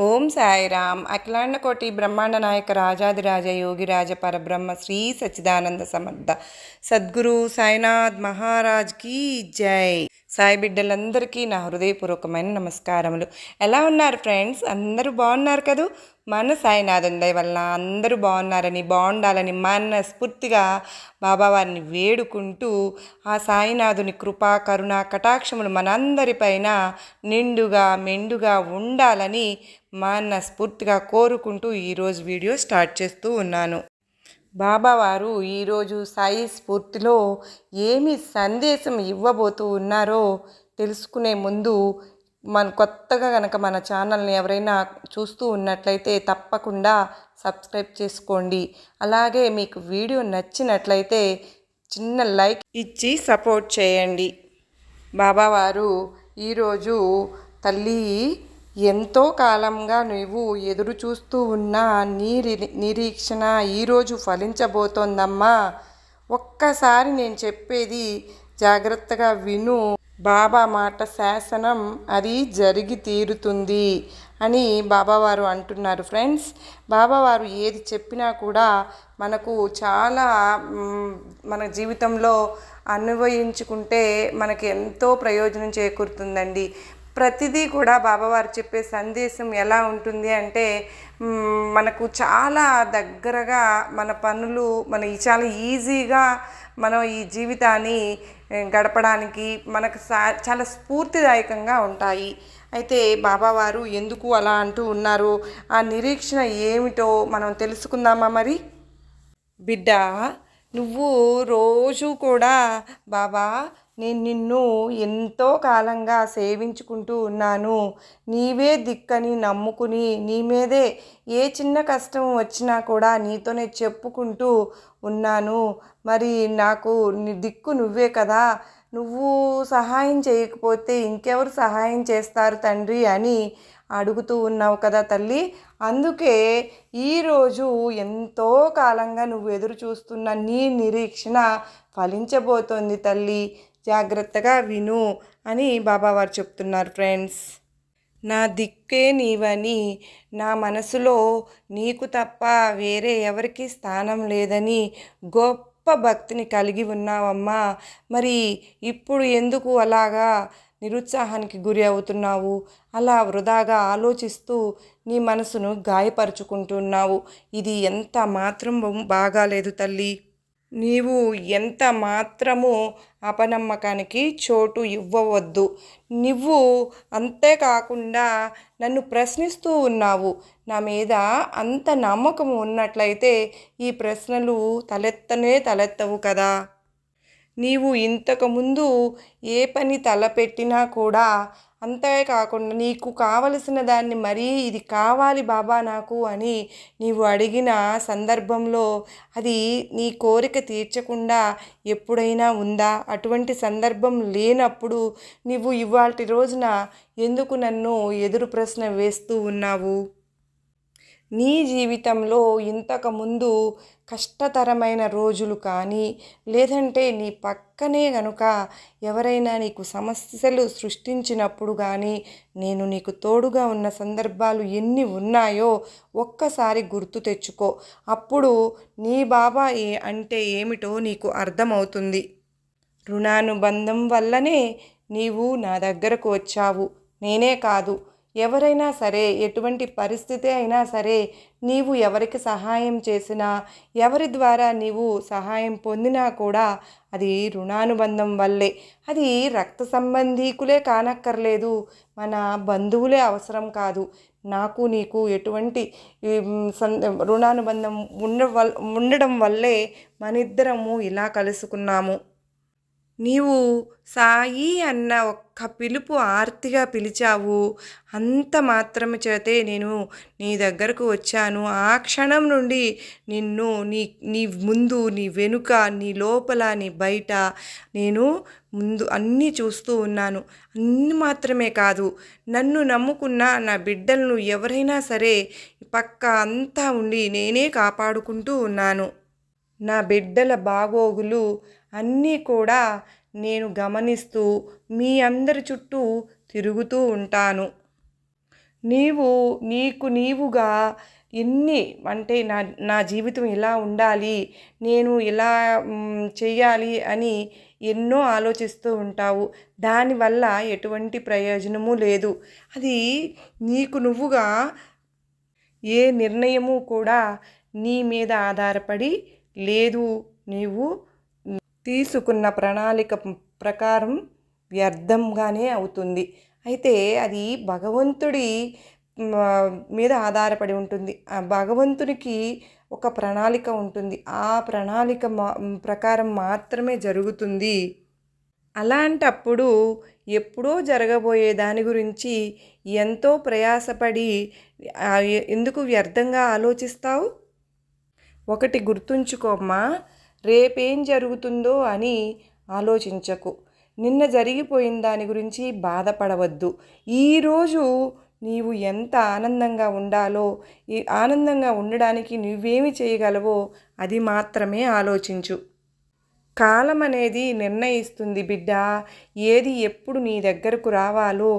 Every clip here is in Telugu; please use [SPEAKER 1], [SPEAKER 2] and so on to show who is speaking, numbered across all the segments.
[SPEAKER 1] ఓం సాయిరామ్. అఖిలాండ కోటి బ్రహ్మాండ నాయక రాజాదిరాజ యోగిరాజ పరబ్రహ్మ శ్రీ సచ్చిదానంద సమర్థ సద్గురు సాయినాథ్ మహారాజ్కి జై. సాయి బిడ్డలందరికీ నా హృదయపూర్వకమైన నమస్కారములు. ఎలా ఉన్నారు ఫ్రెండ్స్? అందరూ బాగున్నారు కదూ? మన సాయినాథుని దయ వల్ల అందరూ బాగున్నారని, బాగుండాలని మనస్ఫూర్తిగా బాబావారిని వేడుకుంటూ ఆ సాయినాథుని కృపా కరుణ కటాక్షములు మనందరిపైన నిండుగా మెండుగా ఉండాలని మనస్ఫూర్తిగా కోరుకుంటూ ఈరోజు వీడియో స్టార్ట్ చేస్తూ ఉన్నాను. బాబావారు ఈరోజు సాయి స్ఫూర్తిలో ఏమి సందేశం ఇవ్వబోతూ ఉన్నారో తెలుసుకునే ముందు కొత్తగా కనుక మన ఛానల్ని ఎవరైనా చూస్తూ ఉన్నట్లయితే తప్పకుండా సబ్స్క్రైబ్ చేసుకోండి. అలాగే మీకు వీడియో నచ్చినట్లయితే చిన్న లైక్ ఇచ్చి సపోర్ట్ చేయండి. బాబావారు ఈరోజు తల్లి, ఎంతో కాలంగా నువ్వు ఎదురు చూస్తూ ఉన్న నీ నిరీక్షణ ఈరోజు ఫలించబోతోందమ్మా. ఒక్కసారి నేను చెప్పేది జాగ్రత్తగా విను. బాబా మాట శాసనం, అది జరిగి తీరుతుంది అని బాబావారు అంటున్నారు. ఫ్రెండ్స్, బాబావారు ఏది చెప్పినా కూడా మనకు చాలా మన జీవితంలో అన్వయించుకుంటే మనకి ఎంతో ప్రయోజనం చేకూరుతుందండి. ప్రతిదీ కూడా బాబావారు చెప్పే సందేశం ఎలా ఉంటుంది అంటే, మనకు చాలా దగ్గరగా మన పనులు చాలా ఈజీగా మనం ఈ జీవితాన్ని గడపడానికి మనకు చాలా స్ఫూర్తిదాయకంగా ఉంటాయి. అయితే బాబావారు ఎందుకు అలా అంటూ ఉన్నారు, ఆ నిరీక్షణ ఏమిటో మనం తెలుసుకుందామా? మరి బిడ్డ, నువ్వు రోజు కూడా బాబా, నేను నిన్ను ఎంతో కాలంగా సేవించుకుంటూ ఉన్నాను, నీవే దిక్కని నమ్ముకుని నీ మీదే ఏ చిన్న కష్టం వచ్చినా కూడా నీతోనే చెప్పుకుంటూ ఉన్నాను. మరి నాకు నీ దిక్కు నువ్వే కదా, నువ్వు సహాయం చేయకపోతే ఇంకెవరు సహాయం చేస్తారు తండ్రి అని అడుగుతూ ఉన్నావు కదా తల్లి. అందుకే ఈరోజు ఎంతో కాలంగా నువ్వు ఎదురు చూస్తున్న నీ నిరీక్షణ ఫలించబోతోంది తల్లి, జాగ్రత్తగా విను అని బాబావారు చెప్తున్నారు. ఫ్రెండ్స్, నా దిక్కే నీవని నా మనసులో నీకు తప్ప వేరే ఎవరికి స్థానం లేదని గొప్ప భక్తిని కలిగి ఉన్నావమ్మా. మరి ఇప్పుడు ఎందుకు అలాగా నిరుత్సాహానికి గురి అవుతున్నావు? అలా వృధాగా ఆలోచిస్తూ నీ మనసును గాయపరుచుకుంటున్నావు. ఇది ఎంత మాత్రం బాగాలేదు తల్లి. నీవు ఎంత మాత్రము అపనమ్మకానికి చోటు ఇవ్వవద్దు. నువ్వు అంతేకాకుండా నన్ను ప్రశ్నిస్తూ ఉన్నావు. నా మీద అంత నమ్మకం ఉన్నట్లయితే ఈ ప్రశ్నలు తలెత్తవు కదా. నీవు ఇంతకుముందు ఏ పని తలపెట్టినా కూడా అంతేకాకుండా నీకు కావలసిన దాన్ని మరీ ఇది కావాలి బాబా నాకు అని నీవు అడిగిన సందర్భంలో అది నీ కోరిక తీర్చకుండా ఎప్పుడైనా ఉందా? అటువంటి సందర్భం లేనప్పుడు నీవు ఇవాల్టి రోజున ఎందుకు నన్ను ఎదురు ప్రశ్న వేస్తూ ఉన్నావు? నీ జీవితంలో ఇంతకుముందు కష్టతరమైన రోజులు కానీ, లేదంటే నీ పక్కనే గనుక ఎవరైనా నీకు సమస్యలు సృష్టించినప్పుడు కానీ నేను నీకు తోడుగా ఉన్న సందర్భాలు ఎన్ని ఉన్నాయో ఒక్కసారి గుర్తు తెచ్చుకో. అప్పుడు నీ బాబా అంటే ఏమిటో నీకు అర్థమవుతుంది. రుణానుబంధం వల్లనే నీవు నా దగ్గరకు వచ్చావు. నేనే కాదు, ఎవరైనా సరే, ఎటువంటి పరిస్థితి అయినా సరే, నీవు ఎవరికి సహాయం చేసినా, ఎవరి ద్వారా నీవు సహాయం పొందినా కూడా అది రుణానుబంధం వల్లే. అది రక్త సంబంధీకులే కానక్కర్లేదు, మన బంధువులే అవసరం కాదు. నాకు నీకు ఎటువంటి రుణానుబంధం ఉండడం వల్లే మనిద్దరము ఇలా కలుసుకున్నాము. నీవు సాయి అన్న ఒక్క పిలుపు ఆర్తిగా పిలిచావు, అంత మాత్రమే చేతే నేను నీ దగ్గరకు వచ్చాను. ఆ క్షణం నుండి నిన్ను నీ ముందు, నీ వెనుక, నీ లోపల, నీ బయట నేను ముందు అన్నీ చూస్తూ ఉన్నాను. అన్ని మాత్రమే కాదు, నన్ను నమ్ముకున్న నా బిడ్డలను ఎవరైనా సరే పక్క అంతా ఉండి నేనే కాపాడుకుంటూ ఉన్నాను. నా బిడ్డల బాగోగులు అన్నీ కూడా నేను గమనిస్తూ మీ అందరి చుట్టూ తిరుగుతూ ఉంటాను. నీవు నీవుగా ఎన్ని అంటే నా జీవితం ఇలా ఉండాలి, నేను ఇలా చెయ్యాలి అని ఎన్నో ఆలోచిస్తూ ఉంటావు. దానివల్ల ఎటువంటి ప్రయోజనము లేదు. అది నువ్వుగా ఏ నిర్ణయము కూడా నీ మీద ఆధారపడి లేదు. నీవు తీసుకున్న ప్రణాళిక ప్రకారం వ్యర్థంగానే అవుతుంది. అయితే అది భగవంతుడి మీద ఆధారపడి ఉంటుంది. ఆ భగవంతునికి ఒక ప్రణాళిక ఉంటుంది. ఆ ప్రణాళిక ప్రకారం మాత్రమే జరుగుతుంది. అలాంటప్పుడు ఎప్పుడో జరగబోయే దాని గురించి ఎంతో ప్రయాసపడి ఎందుకు వ్యర్థంగా ఆలోచిస్తావు? ఒకటి గుర్తుంచుకోమ్మా, రేపేం జరుగుతుందో అని ఆలోచించకు. నిన్న జరిగిపోయిన దాని గురించి బాధపడవద్దు. ఈరోజు నీవు ఎంత ఆనందంగా ఉండాలో, ఈ ఆనందంగా ఉండడానికి నువ్వేమి చేయగలవో అది మాత్రమే ఆలోచించు. కాలం అనేది నిర్ణయిస్తుంది బిడ్డ. ఏది ఎప్పుడు నీ దగ్గరకు రావాలో,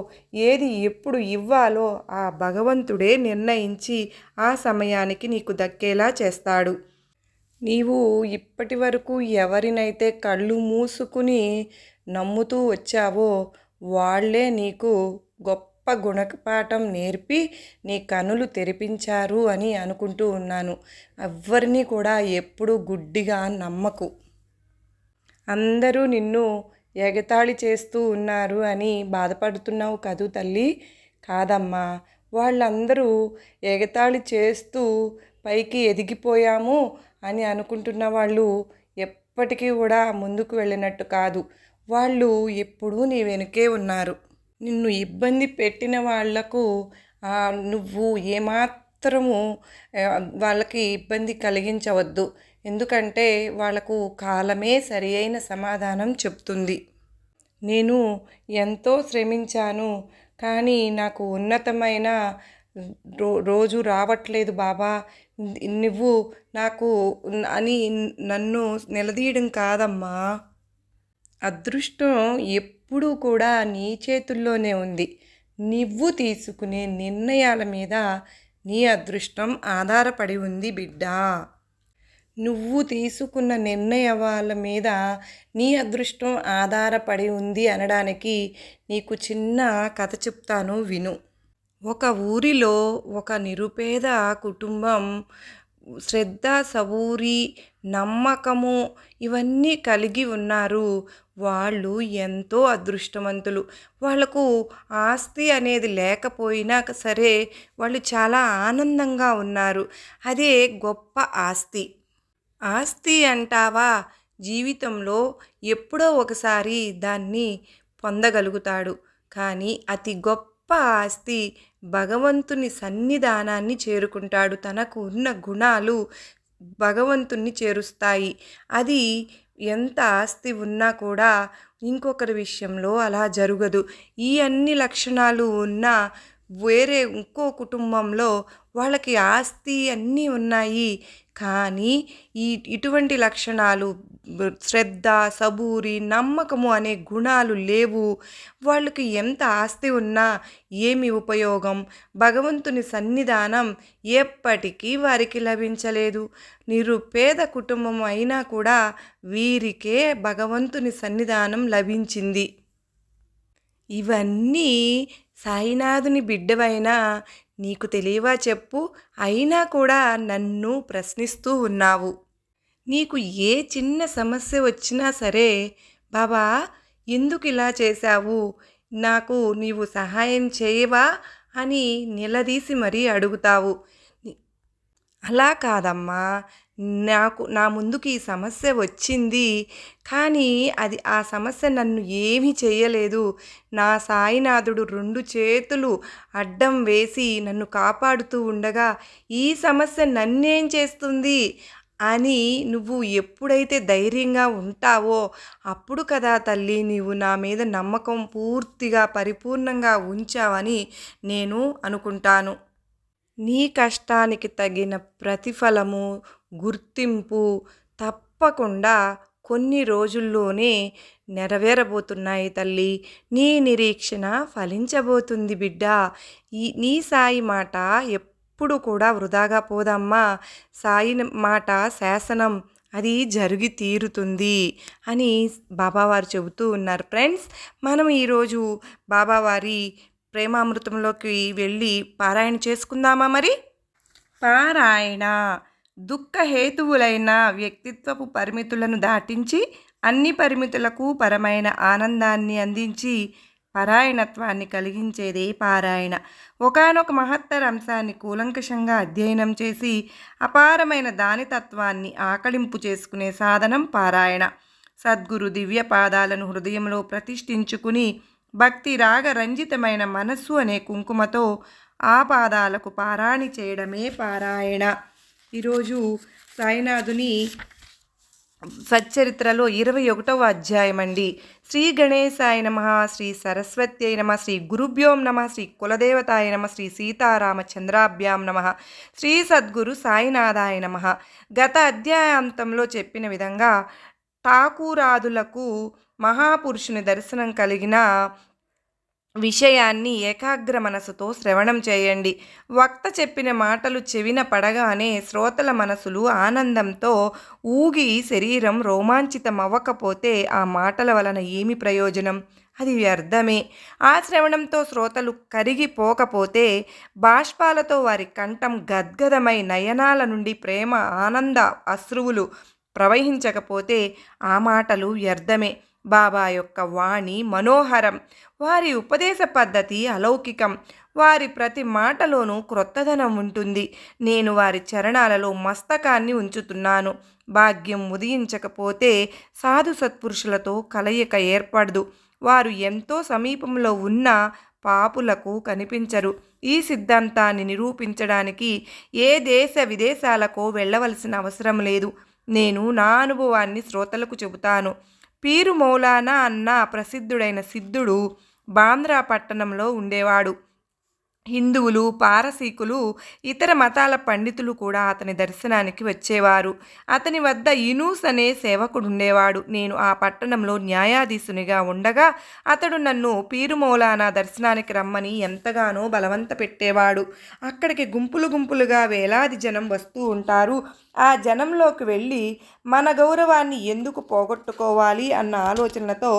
[SPEAKER 1] ఏది ఎప్పుడు ఇవ్వాలో ఆ భగవంతుడే నిర్ణయించి ఆ సమయానికి నీకు దక్కేలా చేస్తాడు. నీవు ఇప్పటి వరకు ఎవరినైతే కళ్ళు మూసుకుని నమ్ముతూ వచ్చావో వాళ్ళే నీకు గొప్ప గుణపాఠం నేర్పి నీ కనులు తెరిపించారు అని అనుకుంటూ ఉన్నాను. ఎవ్వరిని కూడా ఎప్పుడూ గుడ్డిగా నమ్మకు. అందరూ నిన్ను ఎగతాళి చేస్తూ ఉన్నారు అని బాధపడుతున్నావు కదూ తల్లి? కాదమ్మా, వాళ్ళందరూ ఎగతాళి చేస్తూ పైకి ఎదిగిపోయాము అని అనుకుంటున్న వాళ్ళు ఎప్పటికీ కూడా ముందుకు వెళ్ళినట్టు కాదు. వాళ్ళు ఎప్పుడూ నీ వెనుకే ఉన్నారు. నిన్ను ఇబ్బంది పెట్టిన వాళ్లకు నువ్వు ఏమాత్రము వాళ్ళకి ఇబ్బంది కలిగించవద్దు. ఎందుకంటే వాళ్ళకు కాలమే సరి అయిన సమాధానం చెప్తుంది. నేను ఎంతో శ్రమించాను, కానీ నాకు ఉన్నతమైన రోజు రావట్లేదు బాబా, నువ్వు నాకు అని నన్ను నిలదీయడం కాదమ్మా. అదృష్టం ఎప్పుడూ కూడా నీ చేతుల్లోనే ఉంది. నువ్వు తీసుకునే నిర్ణయాల మీద నీ అదృష్టం ఆధారపడి ఉంది బిడ్డా. నువ్వు తీసుకున్న నిర్ణయాల మీద నీ అదృష్టం ఆధారపడి ఉంది అనడానికి నీకు చిన్న కథ చెప్తాను, విను. ఒక ఊరిలో ఒక నిరుపేద కుటుంబం శ్రద్ధ, సబూరి, నమ్మకము ఇవన్నీ కలిగి ఉన్నారు. వాళ్ళు ఎంతో అదృష్టవంతులు. వాళ్లకు ఆస్తి అనేది లేకపోయినా సరే వాళ్ళు చాలా ఆనందంగా ఉన్నారు. అదే గొప్ప ఆస్తి. ఆస్తి అంటావా, జీవితంలో ఎప్పుడో ఒకసారి దాన్ని పొందగలుగుతాడు. కానీ అతి గొప్ప ఆస్తి భగవంతుని సన్నిధానాన్ని చేరుకుంటాడు. తనకు ఉన్న గుణాలు భగవంతుణ్ణి చేరుస్తాయి. అది ఎంత ఆస్తి ఉన్నా కూడా ఇంకొకరి విషయంలో అలా జరగదు. ఈ అన్ని లక్షణాలు ఉన్న వేరే ఇంకో కుటుంబంలో వాళ్ళకి ఆస్తి అన్నీ ఉన్నాయి, కానీ ఇటువంటి లక్షణాలు శ్రద్ధ, సబూరి, నమ్మకము అనే గుణాలు లేవు. వాళ్ళకి ఎంత ఆస్తి ఉన్నా ఏమి ఉపయోగం? భగవంతుని సన్నిధానం ఎప్పటికీ వారికి లభించలేదు. నిరుపేద కుటుంబం అయినా కూడా వీరికే భగవంతుని సన్నిధానం లభించింది. ఇవన్నీ సాయినాథుని బిడ్డవైనా నీకు తెలియవా చెప్పు? అయినా కూడా నన్ను ప్రశ్నిస్తూ ఉన్నావు. నీకు ఏ చిన్న సమస్య వచ్చినా సరే, బాబా ఎందుకు ఇలా చేశావు, నాకు నీవు సహాయం చేయవా అని నిలదీసి మరీ అడుగుతావు. అలా కాదమ్మా, నా ముందుకు ఈ సమస్య వచ్చింది, కానీ ఆ సమస్య నన్ను ఏమీ చేయలేదు. నా సాయినాథుడు 2 చేతులు అడ్డం వేసి నన్ను కాపాడుతూ ఉండగా ఈ సమస్య నన్నేం చేస్తుంది అని నువ్వు ఎప్పుడైతే ధైర్యంగా ఉంటావో అప్పుడు కదా తల్లి నీవు నా మీద నమ్మకం పూర్తిగా పరిపూర్ణంగా ఉంచావని నేను అనుకుంటాను. నీ కష్టానికి తగిన ప్రతిఫలము, గుర్తింపు తప్పకుండా కొన్ని రోజుల్లోనే నెరవేరబోతున్నాయి తల్లి. నీ నిరీక్షణ ఫలించబోతుంది బిడ్డ. నీ సాయి మాట ఎప్పుడు కూడా వృధాగా పోదమ్మా. సాయి మాట శాసనం, అది జరిగి తీరుతుంది అని బాబావారు చెబుతూ ఉన్నారు. ఫ్రెండ్స్, మనం ఈరోజు బాబావారి ప్రేమామృతంలోకి వెళ్ళి పారాయణ చేసుకుందామా మరి? పారాయణ దుఃఖహేతువులైన వ్యక్తిత్వపు పరిమితులను దాటించి అన్ని పరిమితులకు పరమైన ఆనందాన్ని అందించి పరాయణత్వాన్ని కలిగించేదే పారాయణ. ఒకానొక మహత్తర అంశాన్ని కూలంకషంగా అధ్యయనం చేసి అపారమైన దానితత్వాన్ని ఆకళింపు చేసుకునే సాధనం పారాయణ. సద్గురు దివ్య పాదాలను హృదయంలో ప్రతిష్ఠించుకుని భక్తి రాగ రంజితమైన మనస్సు అనే కుంకుమతో ఆ పాదాలకు పారాణి చేయడమే పారాయణ. ఈరోజు సాయినాథుని సచ్చరిత్రలో 21వ అధ్యాయం అండి. శ్రీ గణేశాయ నమః, శ్రీ సరస్వత్యై నమః, శ్రీ గురుభ్యోం నమః, శ్రీ కులదేవతాయ నమః, శ్రీ సీతారామచంద్రాభ్యాం నమః, శ్రీ సద్గురు సాయినాథాయ నమః. గత అధ్యాయాంతంలో చెప్పిన విధంగా ఠాకూరాదులకు మహాపురుషుని దర్శనం కలిగిన విషయాన్ని ఏకాగ్ర మనసుతో శ్రవణం చేయండి. వక్త చెప్పిన మాటలు చెవిన పడగానే శ్రోతల మనసులు ఆనందంతో ఊగి శరీరం రోమాంచితమవ్వకపోతే ఆ మాటల వలన ఏమి ప్రయోజనం? అది వ్యర్థమే. ఆ శ్రవణంతో శ్రోతలు కరిగిపోకపోతే, బాష్పాలతో వారి కంఠం గద్గదమై నయనాల నుండి ప్రేమ ఆనంద అశ్రువులు ప్రవహించకపోతే ఆ మాటలు వ్యర్థమే. బాబా యొక్క వాణి మనోహరం, వారి ఉపదేశ పద్ధతి అలౌకికం, వారి ప్రతి మాటలోనూ క్రొత్తదనం ఉంటుంది. నేను వారి చరణాలలో మస్తకాన్ని ఉంచుతున్నాను. భాగ్యం ఉదయించకపోతే సాధు సత్పురుషులతో కలయిక ఏర్పడదు. వారు ఎంతో సమీపంలో ఉన్న పాపులకు కనిపించరు. ఈ సిద్ధాంతాన్ని నిరూపించడానికి ఏ దేశ విదేశాలకో వెళ్ళవలసిన అవసరం లేదు. నేను నా అనుభవాన్ని శ్రోతలకు చెబుతాను. పీరు మౌలానా అన్న ప్రసిద్ధుడైన సిద్ధుడు బాంద్రా పట్టణంలో ఉండేవాడు. హిందువులు, పారసీకులు, ఇతర మతాల పండితులు కూడా అతని దర్శనానికి వచ్చేవారు. అతని వద్ద యూనుస్ అనే సేవకుడుండేవాడు. నేను ఆ పట్టణంలో న్యాయాధీశునిగా ఉండగా అతడు నన్ను పీరు మౌలానా దర్శనానికి రమ్మని ఎంతగానో బలవంత పెట్టేవాడు. అక్కడికి గుంపులు గుంపులుగా వేలాది జనం వస్తూ ఉంటారు. ఆ జనంలోకి వెళ్ళి మన గౌరవాన్ని ఎందుకు పోగొట్టుకోవాలి అన్న ఆలోచనలతో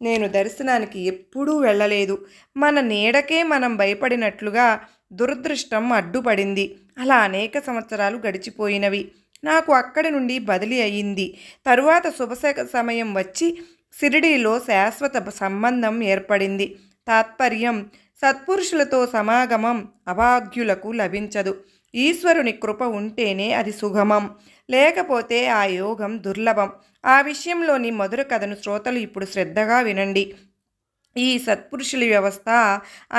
[SPEAKER 1] నేను దర్శనానికి ఎప్పుడూ వెళ్ళలేదు. మన నీడకే మనం భయపడినట్లుగా దురదృష్టం అడ్డుపడింది. అలా అనేక సంవత్సరాలు గడిచిపోయినవి. నాకు అక్కడి నుండి బదిలీ అయ్యింది. తరువాత శుభ సమయం వచ్చి షిరిడీలో శాశ్వత సంబంధం ఏర్పడింది. తాత్పర్యం, సత్పురుషులతో సమాగమం అభాగ్యులకు లభించదు. ఈశ్వరుని కృప ఉంటేనే అది సుగమం, లేకపోతే ఆ యోగం దుర్లభం. ఆ విషయంలోని మధుర కథను శ్రోతలు ఇప్పుడు శ్రద్ధగా వినండి. ఈ సత్పురుషుల వ్యవస్థ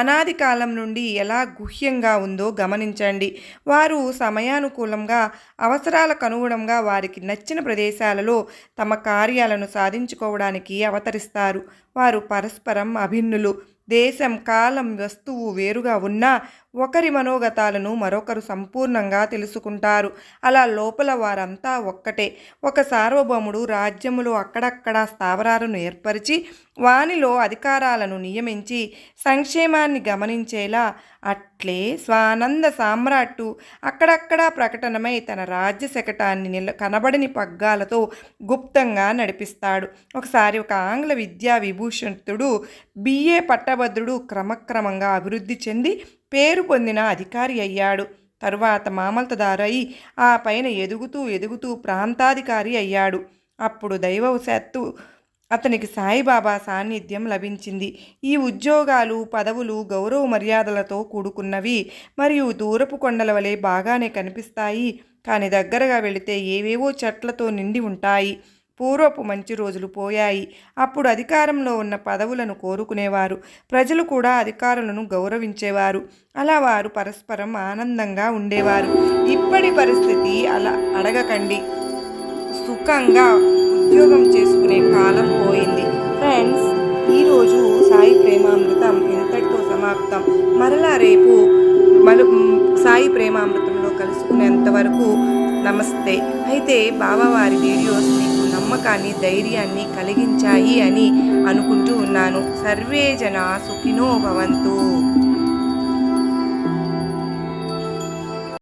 [SPEAKER 1] అనాది కాలం నుండి ఎలా గుహ్యంగా ఉందో గమనించండి. వారు సమయానుకూలంగా, అవసరాలకు అనుగుణంగా వారికి నచ్చిన ప్రదేశాలలో తమ కార్యాలను సాధించుకోవడానికి అవతరిస్తారు. వారు పరస్పరం అభిన్నులు. దేశం, కాలం, వస్తువు వేరుగా ఉన్నా ఒకరి మనోగతాలను మరొకరు సంపూర్ణంగా తెలుసుకుంటారు. అలా లోపల వారంతా ఒక్కటే. ఒక సార్వభౌముడు రాజ్యములో అక్కడక్కడ స్థావరాలను ఏర్పరిచి వానిలో అధికారాలను నియమించి సంక్షేమాన్ని గమనించేలా, అట్లే స్వానంద సామ్రాట్టు అక్కడక్కడా ప్రకటనమై తన రాజ్య శకటాన్ని కనబడని పగ్గాలతో గుప్తంగా నడిపిస్తాడు. ఒకసారి ఒక ఆంగ్ల విద్యా విభూషితుడు, బిఏ పట్టభద్రుడు క్రమక్రమంగా అభివృద్ధి చెంది పేరు పొందిన అధికారి అయ్యాడు. తరువాత మామల్తదారై ఆ పైన ఎదుగుతూ ప్రాంతాధికారి అయ్యాడు. అప్పుడు దైవవశాత్తు అతనికి సాయిబాబా సాన్నిధ్యం లభించింది. ఈ ఉద్యోగాలు, పదవులు గౌరవ మర్యాదలతో కూడుకున్నవి మరియు దూరపు కొండల వలె బాగానే కనిపిస్తాయి. కానీ దగ్గరగా వెళితే ఏవేవో చెట్లతో నిండి ఉంటాయి. పూర్వపు మంచి రోజులు పోయాయి. అప్పుడు అధికారంలో ఉన్న పదవులను కోరుకునేవారు. ప్రజలు కూడా అధికారులను గౌరవించేవారు. అలా వారు పరస్పరం ఆనందంగా ఉండేవారు. ఇప్పటి పరిస్థితి అలా అడగకండి. సుఖంగా ఉద్యోగం చేసుకునే కాలం పోయింది. ఫ్రెండ్స్, ఈరోజు సాయి ప్రేమామృతం ఇంతటితో సమాప్తం. మరలా రేపు సాయి ప్రేమామృతంలో కలుసుకునేంత వరకు నమస్తే. అయితే బాబావారి వీడియోస్ మీకు నమ్మకాన్ని, ధైర్యాన్ని కలిగించాయి అని అనుకుంటూ ఉన్నాను. సర్వే జన సుఖినో భవంతు.